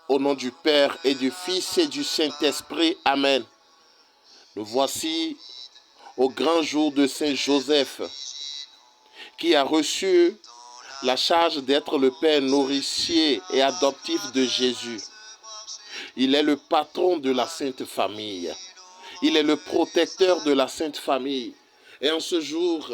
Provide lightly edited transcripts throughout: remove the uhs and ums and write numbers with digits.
Au nom du Père et du Fils et du Saint-Esprit. Amen. Nous voici au grand jour de Saint Joseph, qui a reçu la charge d'être le père nourricier et adoptif de Jésus. Il est le patron de la Sainte Famille. Il est le protecteur de la Sainte Famille. Et en ce jour,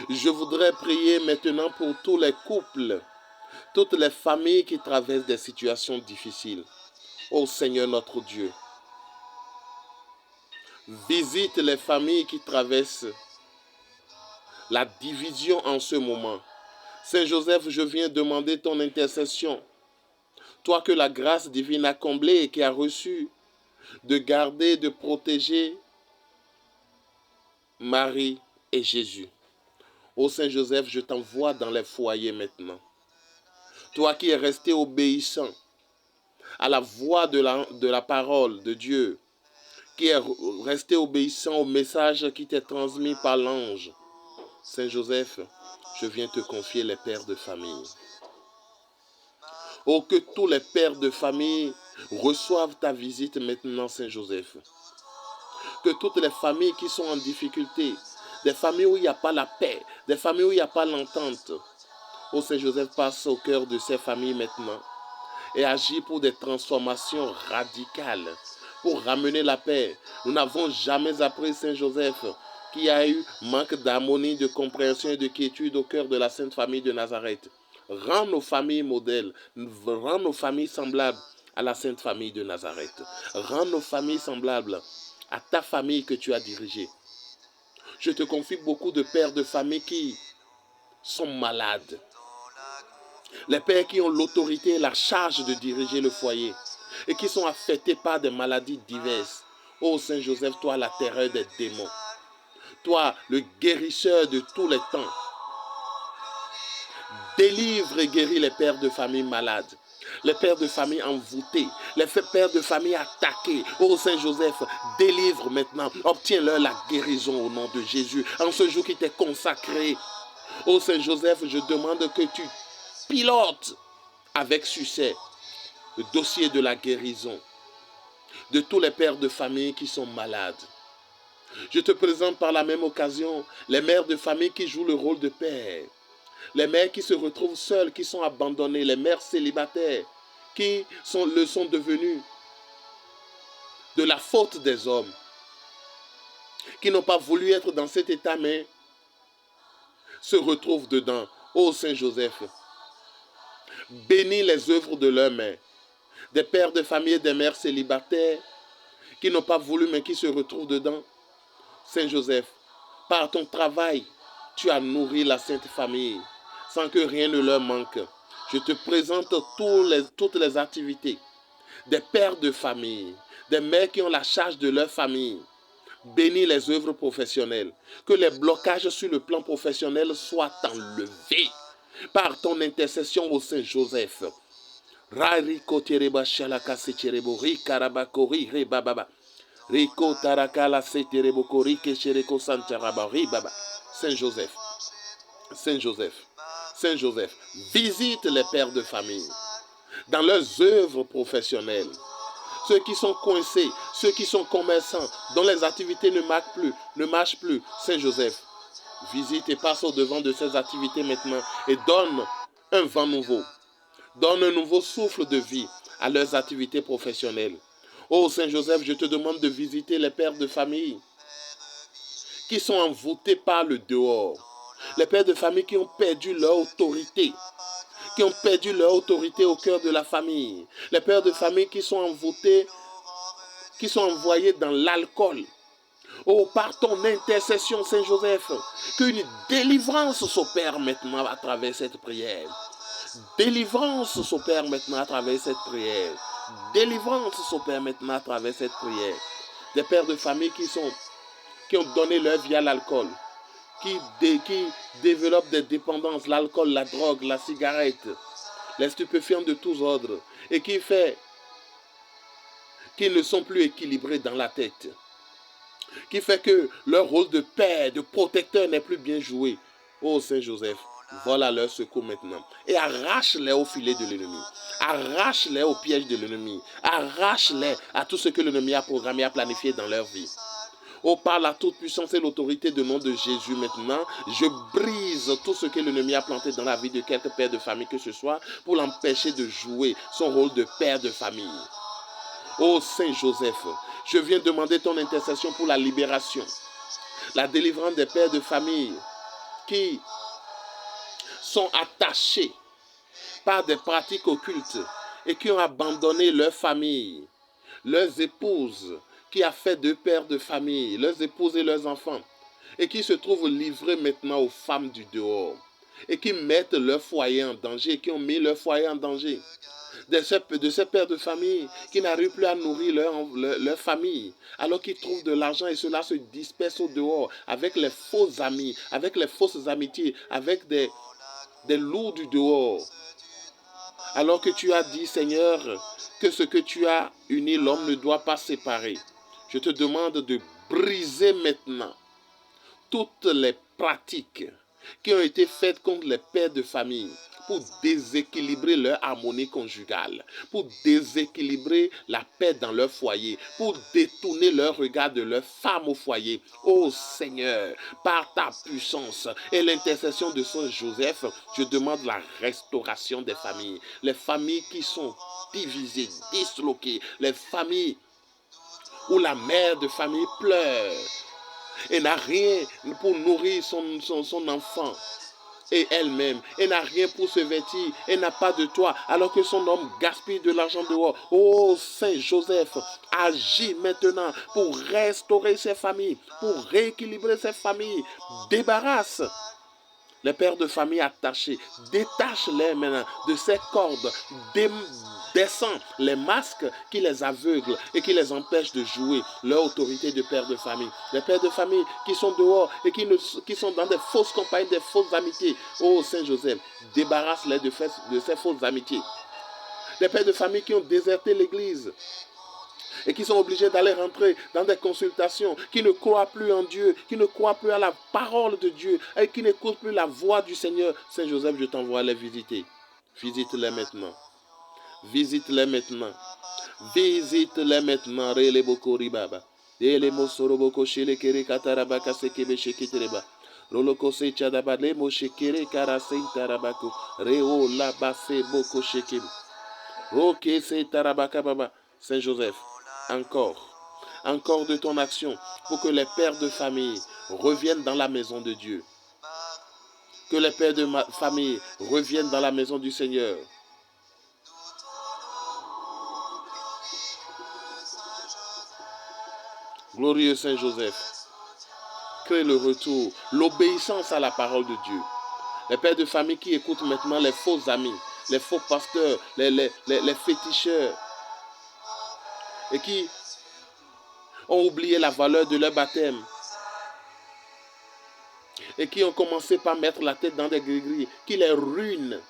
je voudrais prier maintenant pour tous les couples, toutes les familles qui traversent des situations difficiles. Ô Seigneur notre Dieu, visite les familles qui traversent la division en ce moment. Saint Joseph, je viens demander ton intercession. Toi que la grâce divine a comblé et qui a reçu de garder, de protéger Marie et Jésus. Ô Saint Joseph, je t'envoie dans les foyers maintenant. Toi qui es resté obéissant à la voix de la parole de Dieu, qui est resté obéissant au message qui t'est transmis par l'ange. Saint Joseph, je viens te confier les pères de famille. Oh, que tous les pères de famille reçoivent ta visite maintenant, Saint Joseph. Que toutes les familles qui sont en difficulté, des familles où il n'y a pas la paix, des familles où il n'y a pas l'entente, oh Saint Joseph, passe au cœur de ces familles maintenant et agit pour des transformations radicales, pour ramener la paix. Nous n'avons jamais appris, Saint Joseph, qu'il y a eu manque d'harmonie, de compréhension et de quiétude au cœur de la Sainte Famille de Nazareth. Rends nos familles modèles, rends nos familles semblables à la Sainte Famille de Nazareth. Rends nos familles semblables à ta famille que tu as dirigée. Je te confie beaucoup de pères de famille qui sont malades. Les pères qui ont l'autorité et la charge de diriger le foyer et qui sont affectés par des maladies diverses. Ô Saint Joseph, toi la terreur des démons, toi le guérisseur de tous les temps, délivre et guéris les pères de famille malades, les pères de famille envoûtés, les pères de famille attaqués. Ô Saint Joseph, délivre maintenant, obtiens-leur la guérison au nom de Jésus, en ce jour qui t'est consacré. Ô Saint Joseph, je demande que tu pilotes avec succès le dossier de la guérison de tous les pères de famille qui sont malades. Je te présente par la même occasion les mères de famille qui jouent le rôle de père, les mères qui se retrouvent seules, qui sont abandonnées, les mères célibataires qui le sont devenues de la faute des hommes, qui n'ont pas voulu être dans cet état mais se retrouvent dedans. Ô Saint Joseph, bénis les œuvres de leurs mains, des pères de famille et des mères célibataires qui n'ont pas voulu mais qui se retrouvent dedans. Saint Joseph, par ton travail, tu as nourri la Sainte Famille sans que rien ne leur manque. Je te présente toutes les activités des pères de famille, des mères qui ont la charge de leur famille. Bénis les œuvres professionnelles. Que les blocages sur le plan professionnel soient enlevés par ton intercession au Saint Joseph. Rariko tereba shalaka secherebo rikarabakori rebababa. Riko tarakala seterebo kori keshereko sancharabari baba. Saint Joseph, Saint Joseph, Saint Joseph, visite les pères de famille dans leurs œuvres professionnelles. Ceux qui sont coincés, ceux qui sont commerçants, dont les activités ne marchent plus. Saint Joseph, visite et passe au devant de ces activités maintenant et donne un vent nouveau. Donne un nouveau souffle de vie à leurs activités professionnelles. Ô Saint Joseph, je te demande de visiter les pères de famille qui sont envoûtés par le dehors. Les pères de famille qui ont perdu leur autorité, qui ont perdu leur autorité au cœur de la famille. Les pères de famille qui sont envoûtés, qui sont envoyés dans l'alcool. Oh, par ton intercession, Saint Joseph, qu'une délivrance s'opère maintenant à travers cette prière. Délivrance s'opère maintenant à travers cette prière. Délivrance s'opère maintenant à travers cette prière. Des pères de famille qui ont donné leur vie à l'alcool, qui développent des dépendances, l'alcool, la drogue, la cigarette, les stupéfiants de tous ordres, et qui ne sont plus équilibrés dans la tête, qui fait que leur rôle de père, de protecteur n'est plus bien joué. Oh Saint Joseph, Vole à leur secours maintenant et arrache-les au filet de l'ennemi. Arrache-les au piège de l'ennemi. Arrache-les à tout ce que l'ennemi a programmé, a planifié dans leur vie. Oh, par la toute-puissance et l'autorité du nom de Jésus maintenant, je brise tout ce que l'ennemi a planté dans la vie de quelque père de famille que ce soit pour l'empêcher de jouer son rôle de père de famille. Oh Saint Joseph, je viens demander ton intercession pour la libération, la délivrance des pères de famille qui sont attachés par des pratiques occultes et qui ont abandonné leur famille, leurs épouses, qui a fait deux pères de famille, leurs épouses et leurs enfants, et qui se trouvent livrés maintenant aux femmes du dehors, et qui mettent leur foyer en danger, qui ont mis leur foyer en danger. De ces pères de famille qui n'arrivent plus à nourrir leur famille, alors qu'ils trouvent de l'argent et cela se disperse au dehors avec les faux amis, avec les fausses amitiés, avec des loups du dehors. Alors que tu as dit, Seigneur, que ce que tu as uni, l'homme ne doit pas séparer. Je te demande de briser maintenant toutes les pratiques qui ont été faites contre les pères de famille pour déséquilibrer leur harmonie conjugale, pour déséquilibrer la paix dans leur foyer, pour détourner leur regard de leur femme au foyer. Oh Seigneur, par ta puissance et l'intercession de Saint Joseph, je demande la restauration des familles. Les familles qui sont divisées, disloquées, les familles où la mère de famille pleure et n'a rien pour nourrir son enfant et elle-même, elle n'a rien pour se vêtir, elle n'a pas de toit, alors que son homme gaspille de l'argent dehors. Oh Saint Joseph, agis maintenant pour restaurer ces familles, pour rééquilibrer ces familles. Débarrasse les pères de famille attachés, détache-les maintenant de ces cordes, descends les masques qui les aveuglent et qui les empêchent de jouer leur autorité de père de famille. Les pères de famille qui sont dehors et qui sont dans des fausses compagnies, des fausses amitiés. Oh Saint Joseph, débarrasse-les de ces fausses amitiés. Les pères de famille qui ont déserté l'église et qui sont obligés d'aller rentrer dans des consultations, qui ne croient plus en Dieu, qui ne croient plus à la parole de Dieu, et qui n'écoutent plus la voix du Seigneur. Saint Joseph, je t'envoie les visiter. Visite-les maintenant. Visite-les maintenant. Visite-les maintenant. Rele boko ribaba. Ele mosoro boko shele kere katarabaka sekebe shekitreba. Roloko se chadaba le mo shekere karase tarabako. Reo la base boko shekebe. Ok se tarabaka baba. Saint Joseph, encore de ton action pour que les pères de famille reviennent dans la maison de Dieu. Que les pères de famille reviennent dans la maison du Seigneur. Glorieux Saint Joseph, crée le retour, l'obéissance à la parole de Dieu. Les pères de famille qui écoutent maintenant les faux amis, les faux pasteurs, les féticheurs, et qui ont oublié la valeur de leur baptême et qui ont commencé par mettre la tête dans des gris-gris, qui les ruinent,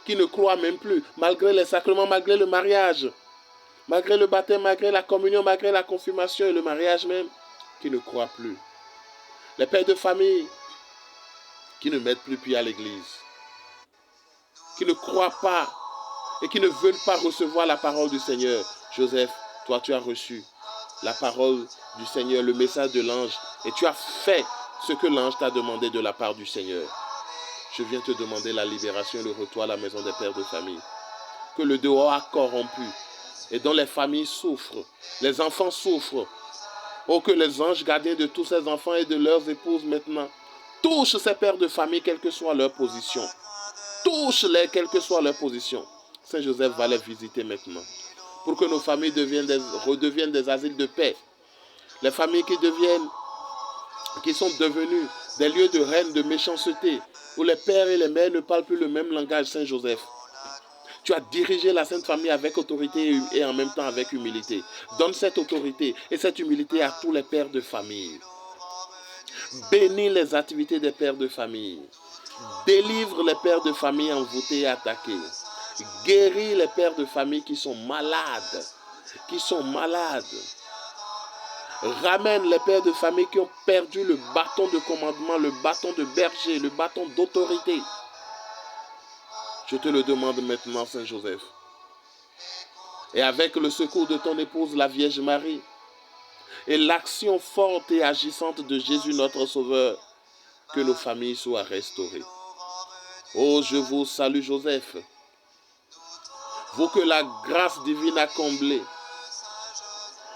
qui ne croient même plus, malgré les sacrements, malgré le mariage, malgré le baptême, malgré la communion, malgré la confirmation et le mariage même, qui ne croient plus. Les pères de famille qui ne mettent plus pied à l'église, qui ne croient pas et qui ne veulent pas recevoir la parole du Seigneur. Joseph, toi tu as reçu la parole du Seigneur, le message de l'ange, et tu as fait ce que l'ange t'a demandé de la part du Seigneur. Je viens te demander la libération et le retour à la maison des pères de famille. Que le dehors a corrompu et dont les familles souffrent, les enfants souffrent. Oh, que les anges gardiens de tous ces enfants et de leurs épouses maintenant touchent ces pères de famille, quelle que soit leur position. Touche-les, quelle que soit leur position. Saint Joseph va les visiter maintenant, pour que nos familles redeviennent des asiles de paix. Les familles qui sont devenues des lieux de haine, de méchanceté, où les pères et les mères ne parlent plus le même langage. Saint Joseph, tu as dirigé la Sainte Famille avec autorité et en même temps avec humilité. Donne cette autorité et cette humilité à tous les pères de famille. Bénis les activités des pères de famille. Délivre les pères de famille envoûtés et attaqués. Guéris les pères de famille qui sont malades. Ramène les pères de famille qui ont perdu le bâton de commandement, le bâton de berger, le bâton d'autorité. Je te le demande maintenant, Saint Joseph. Et avec le secours de ton épouse, la Vierge Marie, et l'action forte et agissante de Jésus notre Sauveur, que nos familles soient restaurées. Oh, je vous salue Joseph, vous que la grâce divine a comblé,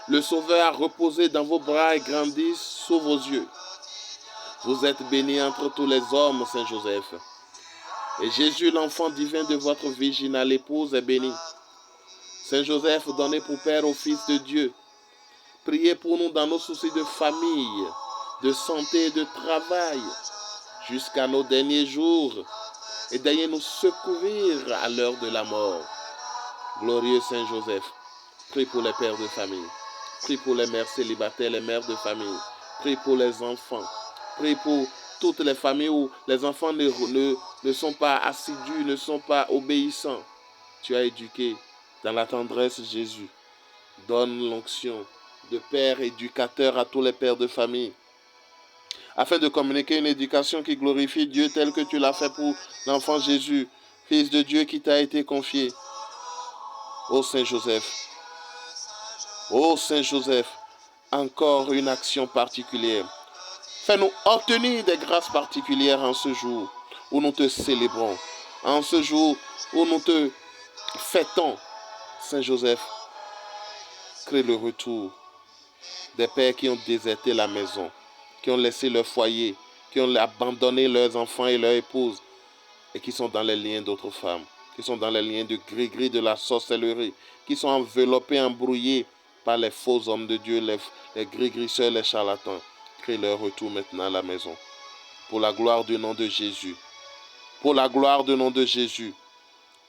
le Sauveur a reposé dans vos bras et grandi sous vos yeux. Vous êtes béni entre tous les hommes, Saint Joseph. Et Jésus, l'enfant divin de votre virginale épouse, est béni. Saint Joseph, donné pour Père au Fils de Dieu, priez pour nous dans nos soucis de famille, de santé et de travail, jusqu'à nos derniers jours, et daignez nous secourir à l'heure de la mort. Glorieux Saint Joseph, prie pour les pères de famille, prie pour les mères célibataires, les mères de famille, prie pour les enfants, prie pour toutes les familles où les enfants ne sont pas assidus, ne sont pas obéissants. Tu as éduqué dans la tendresse Jésus. Donne l'onction de père éducateur à tous les pères de famille, afin de communiquer une éducation qui glorifie Dieu tel que tu l'as fait pour l'enfant Jésus, Fils de Dieu qui t'a été confié. Ô Saint Joseph, encore une action particulière. Fais-nous obtenir des grâces particulières en ce jour où nous te célébrons, en ce jour où nous te fêtons. Saint Joseph, crée le retour des pères qui ont déserté la maison, qui ont laissé leur foyer, qui ont abandonné leurs enfants et leurs épouses, et qui sont dans les liens d'autres femmes, qui sont dans les liens de gris-gris, de la sorcellerie, qui sont enveloppés, embrouillés par les faux hommes de Dieu, les gris-grisseurs, les charlatans. Crée leur retour maintenant à la maison. Pour la gloire du nom de Jésus. Pour la gloire du nom de Jésus.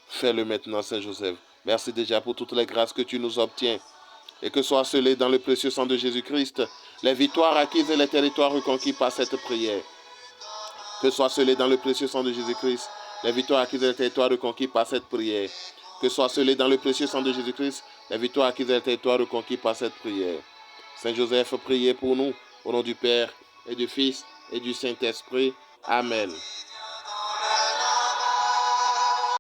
Fais-le maintenant, Saint Joseph. Merci déjà pour toutes les grâces que tu nous obtiens. Et que soient scellés dans le précieux sang de Jésus-Christ les victoires acquises et les territoires reconquis par cette prière. Que soient scellés dans le précieux sang de Jésus-Christ les victoires acquises et les territoires reconquis par cette prière. Que soient scellés dans le précieux sang de Jésus-Christ les victoires acquises et les territoires reconquis par cette prière. Saint Joseph, priez pour nous, au nom du Père et du Fils et du Saint-Esprit. Amen.